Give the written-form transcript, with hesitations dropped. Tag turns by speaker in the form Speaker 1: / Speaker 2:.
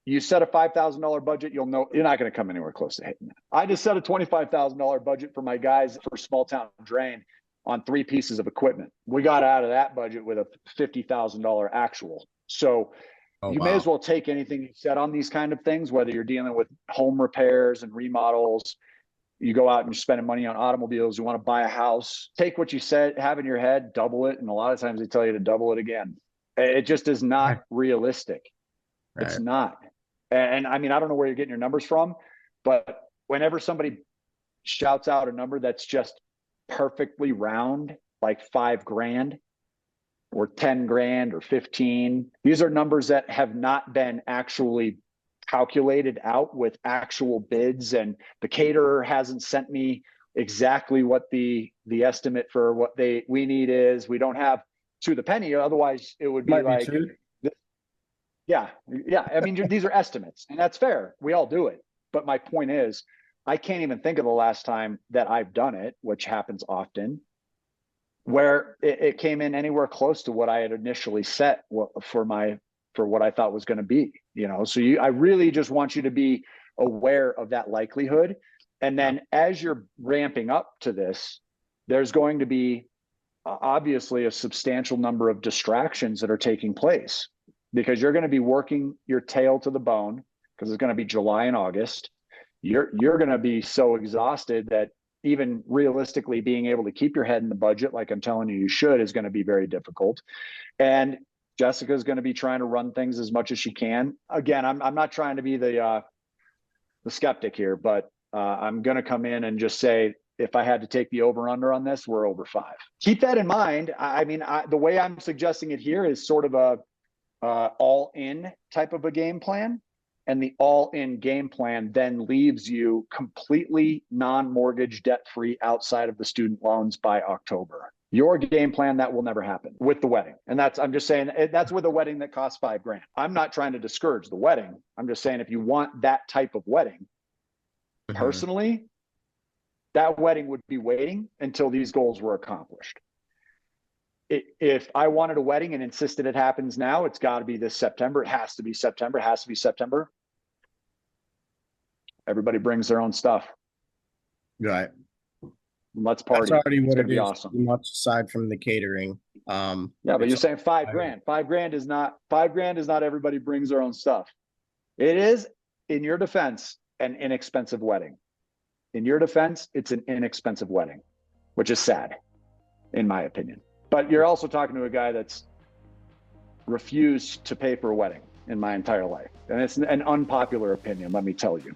Speaker 1: You set a $5,000 budget, you'll know you're not going to come anywhere close to hitting that. I just set a $25,000 budget for my guys for small town drain on 3 pieces of equipment. We got out of that budget with a $50,000 actual. So you may as well take anything you set on these kind of things, whether you're dealing with home repairs and remodels, you go out and you're spending money on automobiles, you want to buy a house, take what you said, have in your head, double it. And a lot of times they tell you to double it again. It just is not realistic. Right. It's not. And I mean, I don't know where you're getting your numbers from, but whenever somebody shouts out a number that's just perfectly round, like $5,000 or 10 grand or 15, these are numbers that have not been actually calculated out with actual bids, and the caterer hasn't sent me exactly what the estimate for what we need is. We don't have to the penny, otherwise it would be like yeah. I mean, these are estimates, and that's fair. We all do it. But my point is, I can't even think of the last time that I've done it, which happens often, where it came in anywhere close to what I had initially set for what I thought was going to be, So I really just want you to be aware of that likelihood. And then as you're ramping up to this, there's going to be obviously a substantial number of distractions that are taking place, because you're going to be working your tail to the bone, because it's going to be July and August. You're going to be so exhausted that even realistically being able to keep your head in the budget, like I'm telling you should, is going to be very difficult. And Jessica's going to be trying to run things as much as she can. Again, I'm not trying to be the skeptic here, but I'm going to come in and just say, if I had to take the over under on this, we're over 5. Keep that in mind. I mean, the way I'm suggesting it here is sort of a all-in type of a game plan, and the all-in game plan then leaves you completely non-mortgage debt-free outside of the student loans by October. Your game plan, that will never happen with the wedding. And I'm just saying, that's with a wedding that costs $5,000. I'm not trying to discourage the wedding. I'm just saying, if you want that type of wedding, personally, that wedding would be waiting until these goals were accomplished. If I wanted a wedding and insisted it happens now, it's got to be this September. It has to be September. It has to be September. Everybody brings their own stuff.
Speaker 2: Right.
Speaker 1: Let's party.
Speaker 2: That's already what it is.
Speaker 1: Awesome.
Speaker 2: Much aside from the catering.
Speaker 1: Yeah, but you're saying $5,000. $5,000 is not everybody brings their own stuff. It is, in your defense, an inexpensive wedding. In your defense, it's an inexpensive wedding, which is sad, in my opinion. But you're also talking to a guy that's refused to pay for a wedding in my entire life. And it's an unpopular opinion, let me tell you.